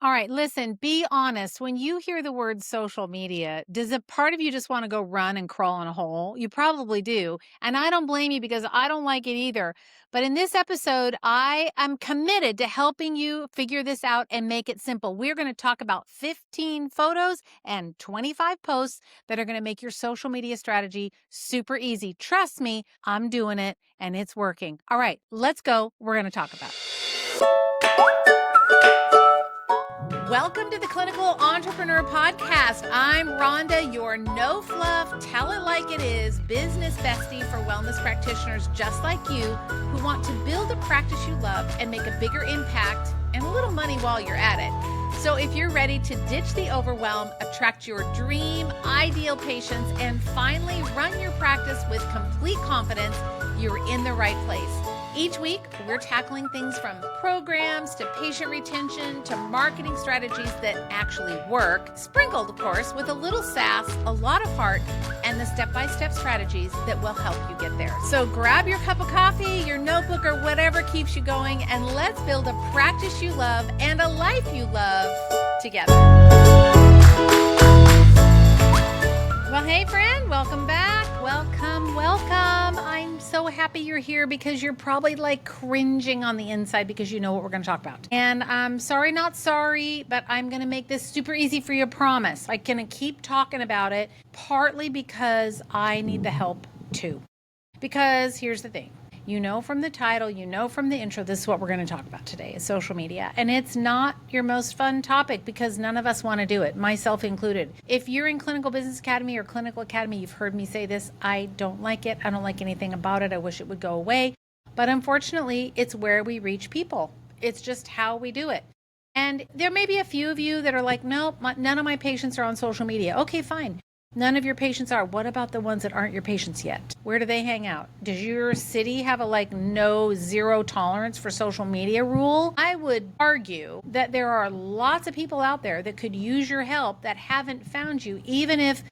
All right, listen, be honest. When you hear the word social media, does a part of you just want to go run and crawl in a hole? You probably do. And I don't blame you because I don't like it either. But in this episode, I am committed to helping you figure this out and make it simple. We're going to talk about 15 photos and 25 posts that are going to make your social media strategy super easy. Trust me, I'm doing it and it's working. All right, let's go. We're going to talk about it. Welcome to the Clinical Entrepreneur Podcast. I'm Rhonda, your no fluff, tell it like it is business bestie for wellness practitioners just like you who want to build a practice you love and make a bigger impact and a little money while you're at it. So if you're ready to ditch the overwhelm, attract your dream, ideal patients, and finally run your practice with complete confidence, you're in the right place. Each week, we're tackling things from programs to patient retention to marketing strategies that actually work, sprinkled, of course, with a little sass, a lot of heart, and the step-by-step strategies that will help you get there. So grab your cup of coffee, your notebook, or whatever keeps you going, and let's build a practice you love and a life you love together. Well, hey, friend, welcome back. Welcome. I'm so happy you're here because you're probably like cringing on the inside because you know what we're going to talk about. And I'm sorry, not sorry, but I'm going to make this super easy for you, I promise. I'm going to keep talking about it, partly because I need the help too. Because here's the thing. You know from the title, you know from the intro, this is what we're going to talk about today, is social media. And it's not your most fun topic because none of us want to do it, myself included. If you're in Clinical Business Academy or Clinical Academy, you've heard me say this, I don't like it. I don't like anything about it. I wish it would go away. But unfortunately, it's where we reach people. It's just how we do it. And there may be a few of you that are like, nope, none of my patients are on social media. Okay, fine. None of your patients are. What about the ones that aren't your patients yet? Where do they hang out? Does your city have a zero tolerance for social media rule? I would argue that there are lots of people out there that could use your help that haven't found you, even if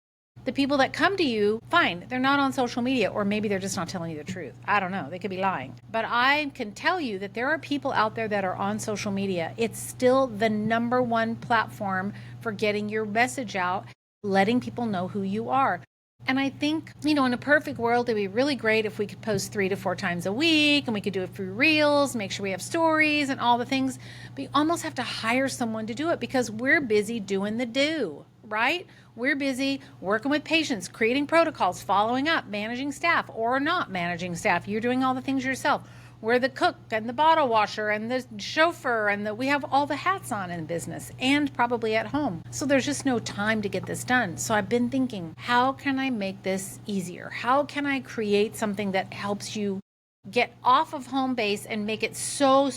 the people that come to you, fine, they're not on social media, or maybe they're just not telling you the truth. I don't know. They could be lying. But I can tell you that there are people out there that are on social media. It's still the number one platform for getting your message out, letting people know who you are. And I think, in a perfect world, it'd be really great if we could post 3 to 4 times a week and we could do it through Reels, make sure we have stories and all the things. But you almost have to hire someone to do it because we're busy doing the do, right? We're busy working with patients, creating protocols, following up, managing staff or not managing staff. You're doing all the things yourself. We're the cook and the bottle washer and the chauffeur and we have all the hats on in business and probably at home. So there's just no time to get this done. So I've been thinking, how can I make this easier? How can I create something that helps you get off of home base and make it so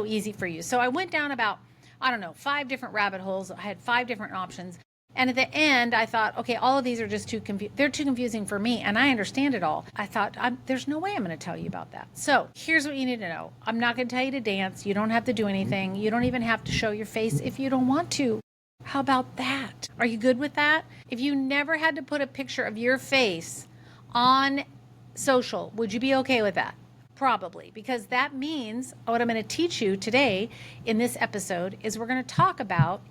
easy for you? So I went down about, 5 different rabbit holes. I had 5 different options. And at the end, I thought, okay, all of these are just they're too confusing for me, and I understand it all. I thought, there's no way I'm going to tell you about that. So here's what you need to know. I'm not going to tell you to dance. You don't have to do anything. You don't even have to show your face if you don't want to. How about that? Are you good with that? If you never had to put a picture of your face on social, would you be okay with that? Probably, because that means what I'm going to teach you today in this episode is we're going to talk about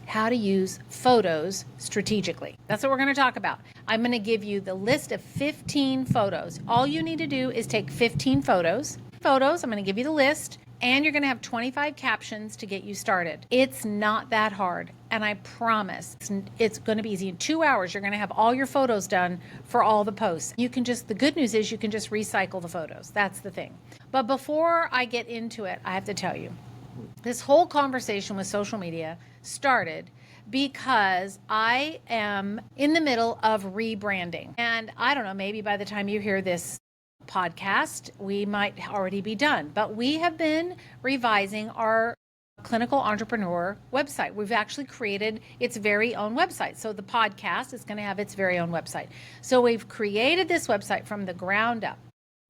how to use photos strategically. That's what we're going to talk about. I'm going to give you the list of 15 photos. All you need to do is take 15 photos. I'm going to give you the list, and you're going to have 25 captions to get you started. It's not that hard, and I promise it's going to be easy. In 2 hours, you're going to have all your photos done for all the posts. The good news is you can just recycle the photos. That's the thing. But before I get into it, I have to tell you, this whole conversation with social media started because I am in the middle of rebranding. And I don't know, maybe by the time you hear this podcast, we might already be done. But we have been revising our Clinical Entrepreneur website. We've actually created its very own website. So the podcast is going to have its very own website. So we've created this website from the ground up.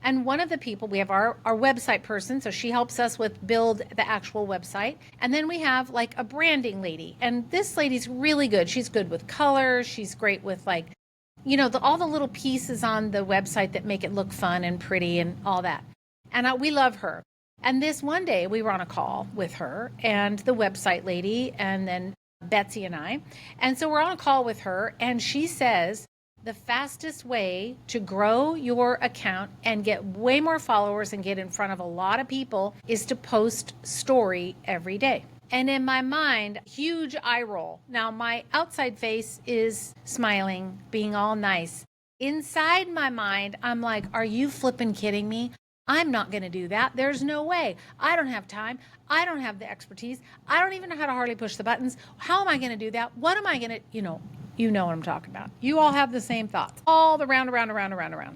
And one of the people, we have our website person, so she helps us with build the actual website. And then we have like a branding lady. And this lady's really good. She's good with color. She's great with all the little pieces on the website that make it look fun and pretty and all that. And we love her. And this one day we were on a call with her and the website lady and then Betsy and I. And so we're on a call with her and she says, the fastest way to grow your account and get way more followers and get in front of a lot of people is to post story every day. And in my mind, huge eye roll. Now my outside face is smiling, being all nice. Inside my mind, I'm like, are you flipping kidding me? I'm not going to do that. There's no way. I don't have time. I don't have the expertise. I don't even know how to hardly push the buttons. How am I going to do that? What am I going to, you know what I'm talking about. You all have the same thoughts. All the round.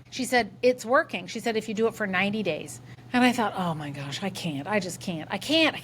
She said, it's working. She said, if you do it for 90 days. And I thought, oh my gosh, I can't. I just can't. I can't.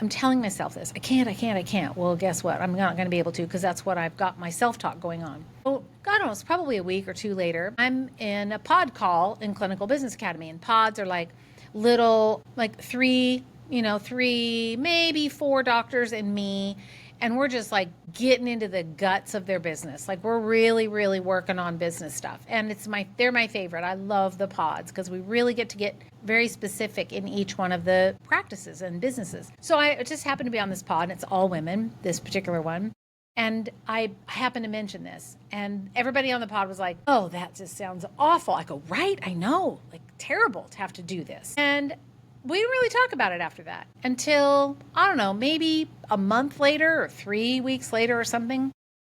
I'm telling myself this. I can't. Well, guess what? I'm not going to be able to because that's what I've got my self-talk going on. Well, God knows, probably a week or two later, I'm in a pod call in Clinical Business Academy. And pods are like little, like three, maybe 4 doctors and me. And we're just like getting into the guts of their business. Like we're really, really working on business stuff. And they're my favorite. I love the pods because we really get to get very specific in each one of the practices and businesses. So I just happened to be on this pod and it's all women, this particular one. And I happened to mention this and everybody on the pod was like, oh, that just sounds awful. I go, right, I know, like terrible to have to do this. And we didn't really talk about it after that until, I don't know, maybe a month later or 3 weeks later or something.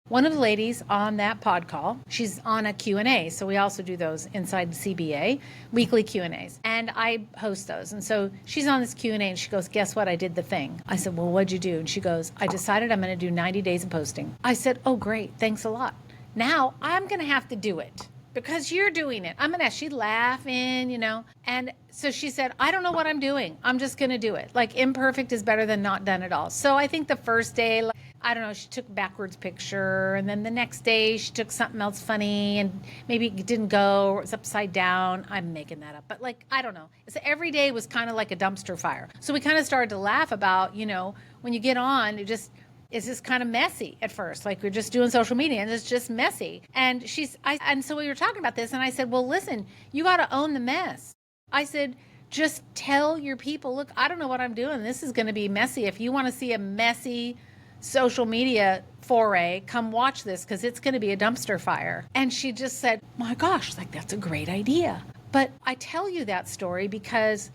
One of the ladies on that pod call, she's on a Q&A. So we also do those inside the CBA, weekly Q&As. And I host those. And so she's on this Q&A and she goes, guess what? I did the thing. I said, well, what'd you do? And she goes, I decided I'm going to do 90 days of posting. I said, oh, great. Thanks a lot. Now I'm going to have to do it. Because you're doing it. She's laughing, And so she said, I don't know what I'm doing. I'm just going to do it. Like imperfect is better than not done at all. So I think the first day, I don't know, she took a backwards picture. And then the next day she took something else funny and maybe it didn't go or it's upside down. I'm making that up. But I don't know. So every day was kind of like a dumpster fire. So we kind of started to laugh about, when you get on, it's just kind of messy at first. Like we're just doing social media and it's just messy. And so we were talking about this and I said, well, listen, you got to own the mess. I said, just tell your people, look, I don't know what I'm doing. This is going to be messy. If you want to see a messy social media foray, come watch this because it's going to be a dumpster fire. And she just said, my gosh, that's a great idea. But I tell you that story because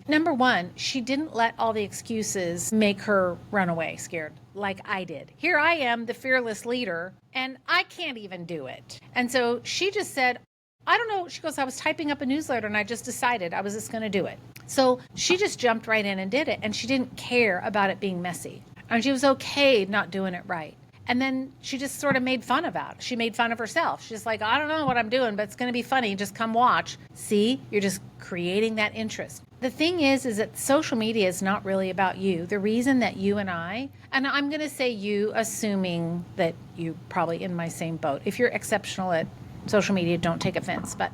number one, she didn't let all the excuses make her run away scared like I did. Here I am, the fearless leader, and I can't even do it. And so she just said, I don't know. She goes, I was typing up a newsletter and I just decided I was just going to do it. So she just jumped right in and did it. And she didn't care about it being messy. And she was okay not doing it right. And then she just sort of made fun about it. She made fun of herself. She's like, I don't know what I'm doing, but it's going to be funny. Just come watch. See, you're just creating that interest. The thing is that social media is not really about you. The reason that you and I'm going to say you, assuming that you probably in my same boat. If you're exceptional at social media, don't take offense. But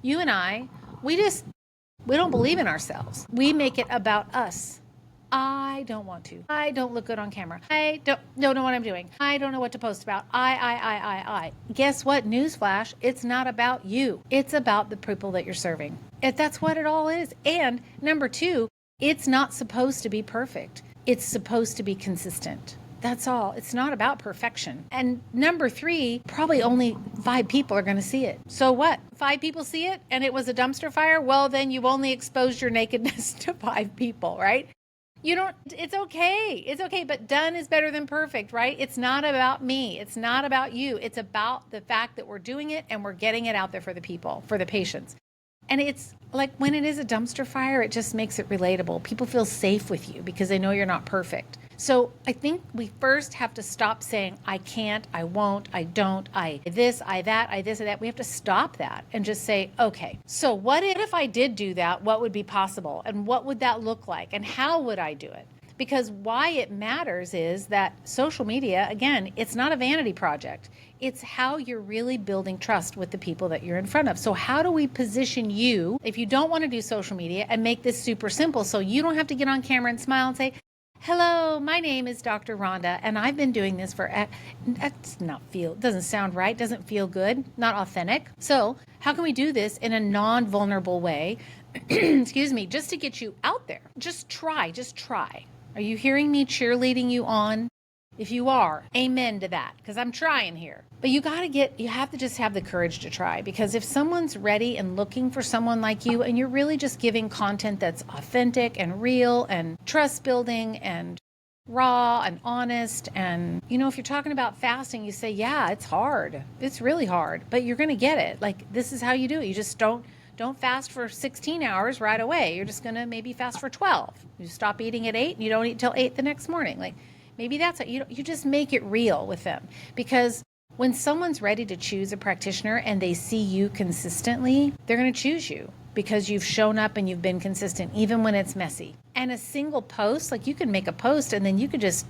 you and we don't believe in ourselves. We make it about us. I don't want to. I don't look good on camera. I don't know what I'm doing. I don't know what to post about. I. Guess what? Newsflash, it's not about you. It's about the people that you're serving. That's what it all is. And number 2, it's not supposed to be perfect. It's supposed to be consistent. That's all. It's not about perfection. And number 3, probably only 5 people are going to see it. So what? 5 people see it and it was a dumpster fire? Well, then you've only exposed your nakedness to 5 people, right? It's okay, but done is better than perfect, right? It's not about me. It's not about you. It's about the fact that we're doing it and we're getting it out there for the people, for the patients. And it's like when it is a dumpster fire, it just makes it relatable. People feel safe with you because they know you're not perfect. So I think we first have to stop saying, I can't, I won't, I don't, I this, I that, I this, I that. We have to stop that and just say, okay, so what if I did do that? What would be possible? And what would that look like? And how would I do it? Because why it matters is that social media, again, it's not a vanity project. It's how you're really building trust with the people that you're in front of. So how do we position you, if you don't want to do social media, and make this super simple so you don't have to get on camera and smile and say, Hello, my name is Dr. Rhonda, and I've been doing this for, doesn't sound right, doesn't feel good, not authentic. So how can we do this in a non-vulnerable way, excuse me, just to get you out there? Just try. Are you hearing me cheerleading you on? If you are, amen to that, because I'm trying here. But you have to just have the courage to try, because if someone's ready and looking for someone like you, and you're really just giving content that's authentic and real and trust building and raw and honest, and if you're talking about fasting, you say, yeah, it's hard. It's really hard, but you're going to get it. Like, this is how you do it. You just don't fast for 16 hours right away. You're just going to maybe fast for 12. You stop eating at 8 and you don't eat till 8 the next morning. Like, maybe that's it. You just make it real with them, because when someone's ready to choose a practitioner and they see you consistently, they're going to choose you because you've shown up and you've been consistent, even when it's messy. And a single post, like, you can make a post and then you could just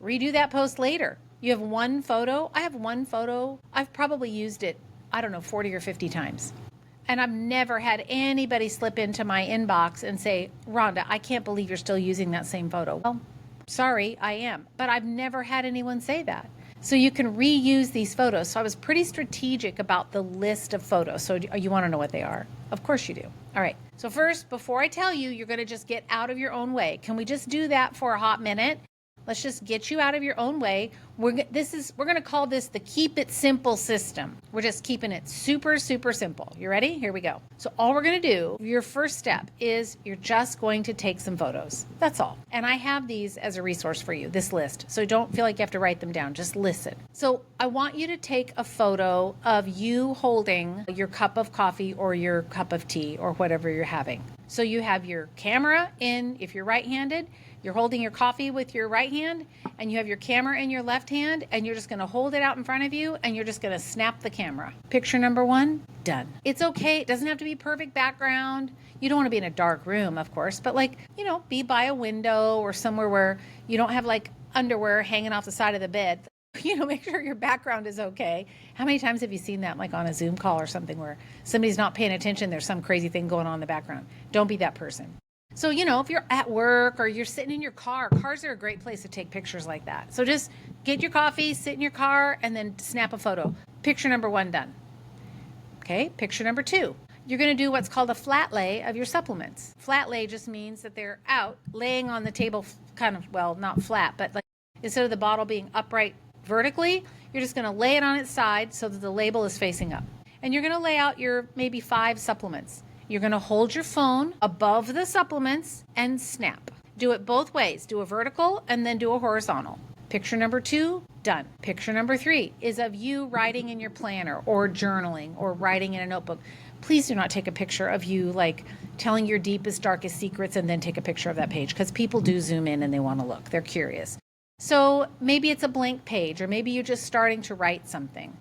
redo that post later. You have one photo. I have one photo. I've probably used it, 40 or 50 times. And I've never had anybody slip into my inbox and say, Rhonda, I can't believe you're still using that same photo. Well, sorry, I am. But I've never had anyone say that. So you can reuse these photos. So I was pretty strategic about the list of photos. So you want to know what they are? Of course you do. All right. So first, before I tell you, you're going to just get out of your own way. Can we just do that for a hot minute? Let's just get you out of your own way. We're going to call this the Keep It Simple system. We're just keeping it super, super simple. You ready? Here we go. So all we're going to do, your first step is you're just going to take some photos. That's all. And I have these as a resource for you, this list. So don't feel like you have to write them down. Just listen. So I want you to take a photo of you holding your cup of coffee or your cup of tea or whatever you're having. So you have your camera in, if you're right-handed, you're holding your coffee with your right hand, and you have your camera in your left hand, and you're just going to hold it out in front of you, and you're just going to snap the camera. Picture number 1, done. It's okay. It doesn't have to be perfect background. You don't want to be in a dark room, of course, but be by a window or somewhere where you don't have underwear hanging off the side of the bed. Make sure your background is okay. How many times have you seen that, on a Zoom call or something where somebody's not paying attention, there's some crazy thing going on in the background? Don't be that person. So, if you're at work or you're sitting in your car, cars are a great place to take pictures like that. So just get your coffee, sit in your car, and then snap a photo. Picture number 1 done. Okay, picture number 2. You're going to do what's called a flat lay of your supplements. Flat lay just means that they're out, laying on the table, not flat, but instead of the bottle being upright vertically, you're just going to lay it on its side so that the label is facing up. And you're going to lay out your maybe 5 supplements. You're going to hold your phone above the supplements and snap. Do it both ways. Do a vertical and then do a horizontal. Picture number 2, done. Picture number 3 is of you writing in your planner or journaling or writing in a notebook. Please do not take a picture of you telling your deepest, darkest secrets and then take a picture of that page, because people do zoom in and they want to look. They're curious. So maybe it's a blank page, or maybe you're just starting to write something.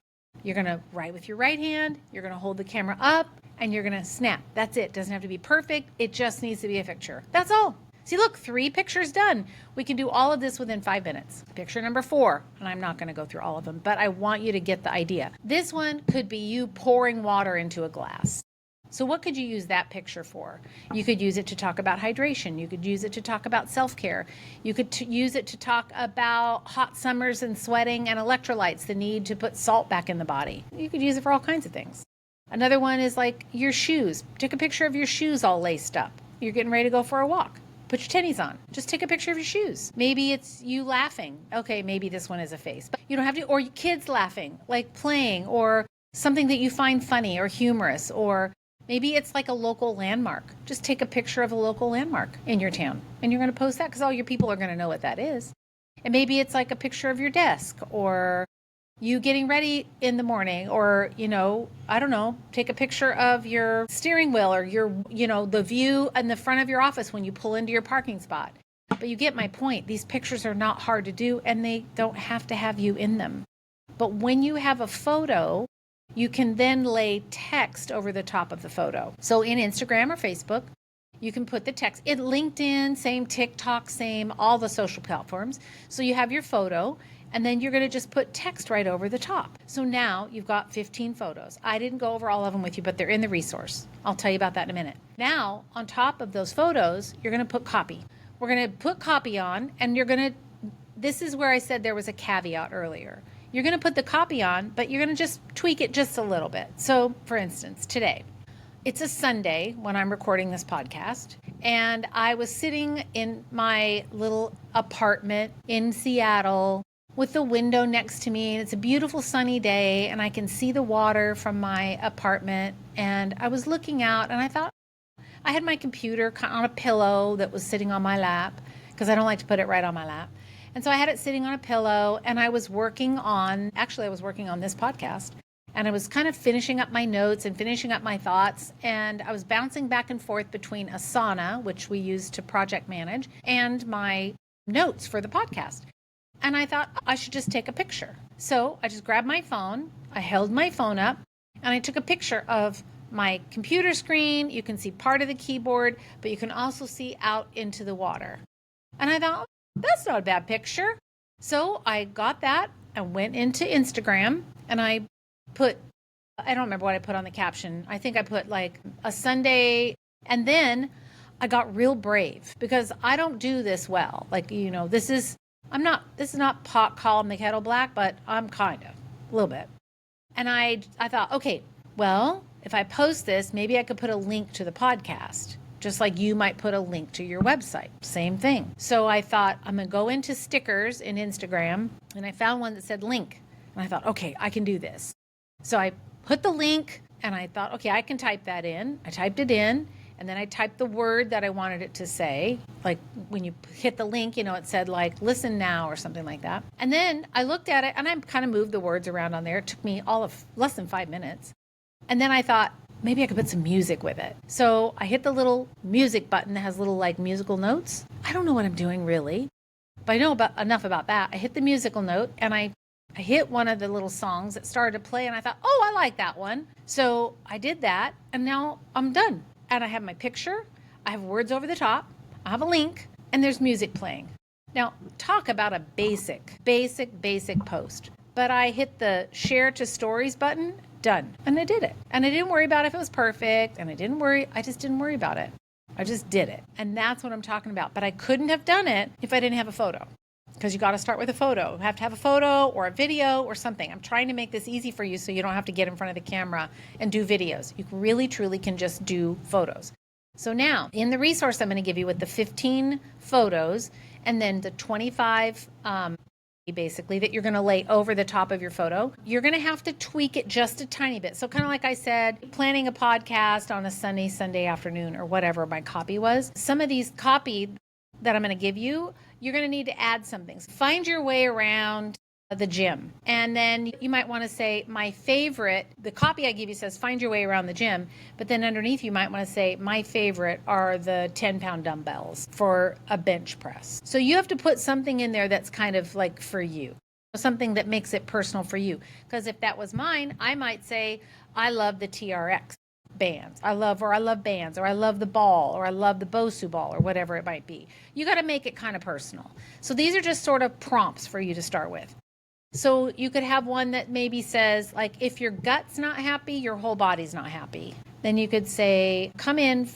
You're going to write with your right hand. You're going to hold the camera up and you're going to snap. That's it. Doesn't have to be perfect. It just needs to be a picture. That's all. See, look, 3 pictures done. We can do all of this within 5 minutes. Picture number 4, and I'm not going to go through all of them, but I want you to get the idea. This one could be you pouring water into a glass. So what could you use that picture for? You could use it to talk about hydration. You could use it to talk about self-care. You could use it to talk about hot summers and sweating and electrolytes, the need to put salt back in the body. You could use it for all kinds of things. Another one is your shoes. Take a picture of your shoes all laced up. You're getting ready to go for a walk. Put your tennies on. Just take a picture of your shoes. Maybe it's you laughing. Okay, maybe this one is a face. But you don't have to, or your kids laughing, playing, or something that you find funny or humorous, or maybe it's a local landmark. Just take a picture of a local landmark in your town, and you're going to post that because all your people are going to know what that is. And maybe it's a picture of your desk, or you getting ready in the morning, or, I don't know, take a picture of your steering wheel or your, the view in the front of your office when you pull into your parking spot. But you get my point. These pictures are not hard to do, and they don't have to have you in them. But when you have a photo, you can then lay text over the top of the photo. So in Instagram or Facebook, you can put the text. In LinkedIn, same, TikTok, same, all the social platforms. So you have your photo, and then you're going to just put text right over the top. So now you've got 15 photos. I didn't go over all of them with you, but they're in the resource. I'll tell you about that in a minute. Now, on top of those photos, you're going to put copy. we're going to put copy on, and this is where I said there was a caveat earlier. You're going to put the copy on, but you're going to just tweak it just a little bit. So for instance, today, it's a Sunday when I'm recording this podcast, and I was sitting in my little apartment in Seattle with the window next to me, and it's a beautiful sunny day, and I can see the water from my apartment, and I was looking out, and I thought, I had my computer on a pillow that was sitting on my lap, because I don't like to put it right on my lap. And so I had it sitting on a pillow, and I was working on this podcast. And I was kind of finishing up my notes and finishing up my thoughts. And I was bouncing back and forth between Asana, which we use to project manage, and my notes for the podcast. And I thought I should just take a picture. So I just grabbed my phone. I held my phone up and I took a picture of my computer screen. You can see part of the keyboard, but you can also see out into the water. And I thought, that's not a bad picture. So I got that and went into Instagram, and I don't remember what I put on the caption. I think I put like a Sunday, and then I got real brave because I don't do this well. Like, this is not pot calling the kettle black, but I'm kind of a little bit. And I thought, okay, well, if I post this, maybe I could put a link to the podcast, just like you might put a link to your website. Same thing. So I thought, I'm going to go into stickers in Instagram, and I found one that said link. And I thought, okay, I can do this. So I put the link, and I thought, okay, I can type that in. I typed it in, and then I typed the word that I wanted it to say. Like when you hit the link, it said like, listen now or something like that. And then I looked at it, and I kind of moved the words around on there. It took me all of less than 5 minutes. And then I thought, maybe I could put some music with it. So I hit the little music button that has little like musical notes. I don't know what I'm doing really, but I know enough about that. I hit the musical note, and I hit one of the little songs that started to play, and I thought, oh, I like that one. So I did that, and now I'm done. And I have my picture, I have words over the top, I have a link, and there's music playing. Now, talk about a basic post. But I hit the share to stories button, done. And I did it. And I didn't worry about if it was perfect, and I just didn't worry about it. I just did it. And that's what I'm talking about. But I couldn't have done it if I didn't have a photo. Because you got to start with a photo. You have to have a photo or a video or something. I'm trying to make this easy for you so you don't have to get in front of the camera and do videos. You really, truly can just do photos. So now, in the resource I'm going to give you with the 15 photos and then the 25 basically that you're going to lay over the top of your photo, you're going to have to tweak it just a tiny bit. So kind of like I said, planning a podcast on a Sunday afternoon or whatever my copy was. Some of these copy that I'm going to give you, you're going to need to add some things. Find your way around the gym. And then you might want to say, my favorite, the copy I give you says, find your way around the gym. But then underneath you might want to say, my favorite are the 10-pound dumbbells for a bench press. So you have to put something in there that's kind of like for you, something that makes it personal for you. Because if that was mine, I might say, I love the TRX bands. I love bands, or I love the ball, or I love the Bosu ball, or whatever it might be. You got to make it kind of personal. So these are just sort of prompts for you to start with. So you could have one that maybe says, like, if your gut's not happy, your whole body's not happy. Then you could say, come in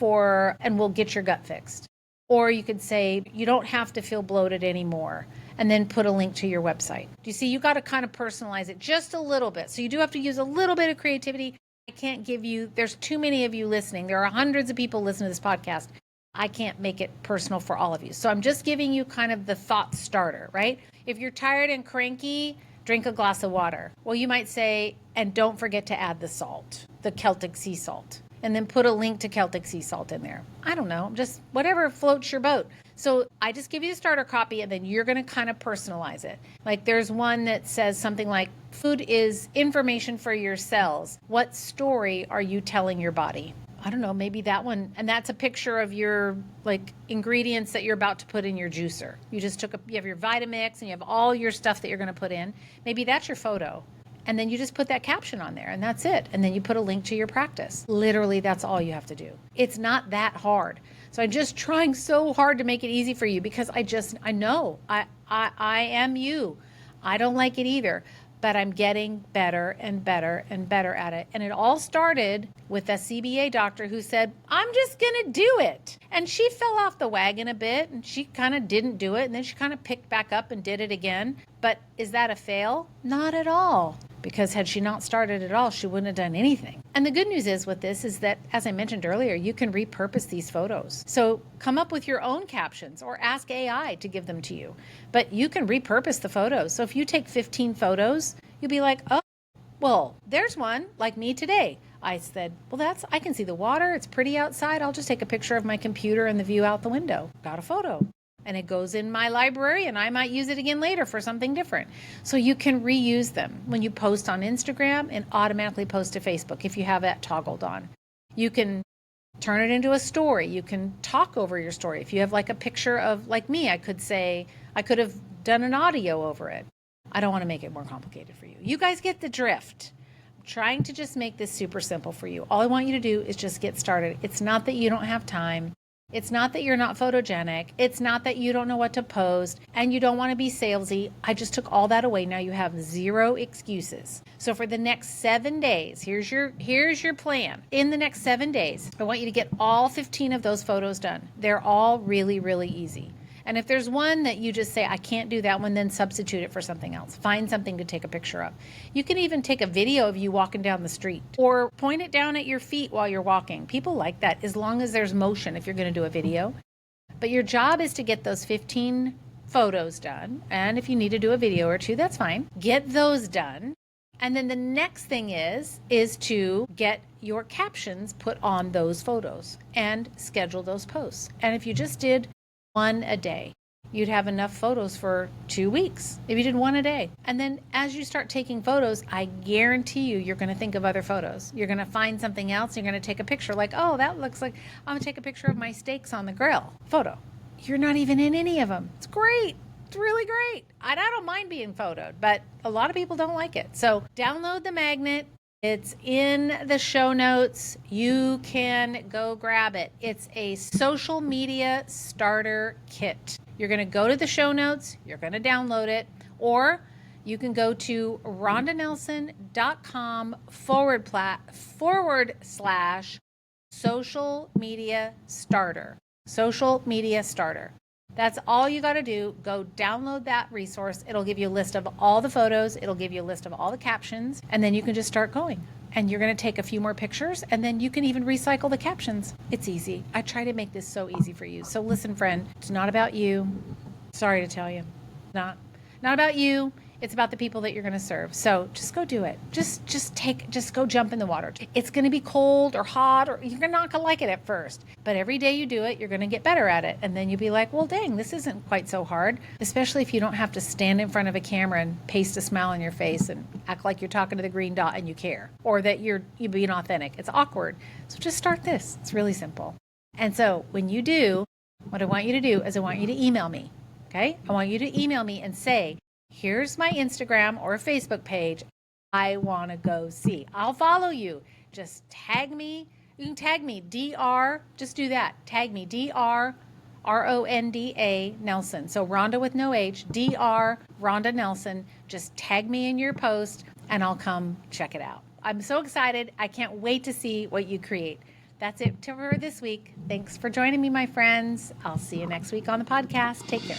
and we'll get your gut fixed. Or you could say, you don't have to feel bloated anymore, and then put a link to your website. Do you see? You got to kind of personalize it just a little bit. So you do have to use a little bit of creativity. I can't give you, there's too many of you listening. There are hundreds of people listening to this podcast. I can't make it personal for all of you. So I'm just giving you kind of the thought starter, right? If you're tired and cranky, drink a glass of water. Well, you might say, and don't forget to add the salt, the Celtic sea salt, and then put a link to Celtic sea salt in there. I don't know, just whatever floats your boat. So I just give you the starter copy, and then you're going to kind of personalize it. Like there's one that says something like, food is information for your cells. What story are you telling your body? I don't know, maybe that one. And that's a picture of your like ingredients that you're about to put in your juicer. You have your Vitamix and you have all your stuff that you're going to put in. Maybe that's your photo. And then you just put that caption on there, and that's it. And then you put a link to your practice. Literally, that's all you have to do. It's not that hard. So I'm just trying so hard to make it easy for you because I know I am you. I don't like it either. but I'm getting better and better and better at it. And it all started with a CBA doctor who said, I'm just going to do it. And she fell off the wagon a bit and she kind of didn't do it. And then she kind of picked back up and did it again. But is that a fail? Not at all. Because had she not started at all, she wouldn't have done anything. And the good news is with this is that, as I mentioned earlier, you can repurpose these photos. So come up with your own captions or ask AI to give them to you. But you can repurpose the photos. So if you take 15 photos, you'll be like, oh, well, there's one like me today. I said, well, I can see the water. It's pretty outside. I'll just take a picture of my computer and the view out the window. Got a photo. And it goes in my library and I might use it again later for something different. So you can reuse them. When you post on Instagram, and automatically post to Facebook if you have that toggled on. You can turn it into a story. You can talk over your story. If you have like a picture of, like me, I could have done an audio over it. I don't want to make it more complicated for you. You guys get the drift. I'm trying to just make this super simple for you. All I want you to do is just get started. It's not that you don't have time. It's not that you're not photogenic. It's not that you don't know what to post and you don't want to be salesy. I just took all that away. Now you have 0 excuses. So for the next 7 days, here's your plan. In the next 7 days, I want you to get all 15 of those photos done. They're all really, really easy. And if there's one that you just say, I can't do that one, then substitute it for something else. Find something to take a picture of. You can even take a video of you walking down the street or point it down at your feet while you're walking. People like that as long as there's motion if you're going to do a video. But your job is to get those 15 photos done. And if you need to do a video or two, that's fine. Get those done. And then the next thing is to get your captions put on those photos and schedule those posts. And if you just did one a day, you'd have enough photos for 2 weeks if you did one a day. And then as you start taking photos, I guarantee you're going to think of other photos. You're going to find something else. You're going to take a picture like, oh, that looks like I'm going to take a picture of my steaks on the grill photo. You're not even in any of them. It's great. It's really great. I don't mind being photoed, but a lot of people don't like it. So download the magnet. It's in the show notes. You can go grab it. It's a social media starter kit. You're going to go to the show notes. You're going to download it. Or you can go to RhondaNelson.com / social media starter. Social media starter. That's all you got to do. Go download that resource. It'll give you a list of all the photos. It'll give you a list of all the captions. And then you can just start going. And you're going to take a few more pictures. And then you can even recycle the captions. It's easy. I try to make this so easy for you. So listen, friend, it's not about you. Sorry to tell you. Not about you. It's about the people that you're going to serve. So just go do it. Just go jump in the water. It's going to be cold or hot, or you're not going to like it at first. But every day you do it, you're going to get better at it. And then you'll be like, well, dang, this isn't quite so hard. Especially if you don't have to stand in front of a camera and paste a smile on your face and act like you're talking to the green dot and you care. Or that you're being authentic. It's awkward. So just start this. It's really simple. And so when you do, what I want you to do is I want you to email me. Okay? I want you to email me and say, here's my Instagram or Facebook page. I want to go see. I'll follow you. Just tag me. You can tag me, DR. Just do that. Tag me, DR, RONDA Nelson. So Rhonda with no H, DR, Rhonda Nelson. Just tag me in your post and I'll come check it out. I'm so excited. I can't wait to see what you create. That's it for this week. Thanks for joining me, my friends. I'll see you next week on the podcast. Take care.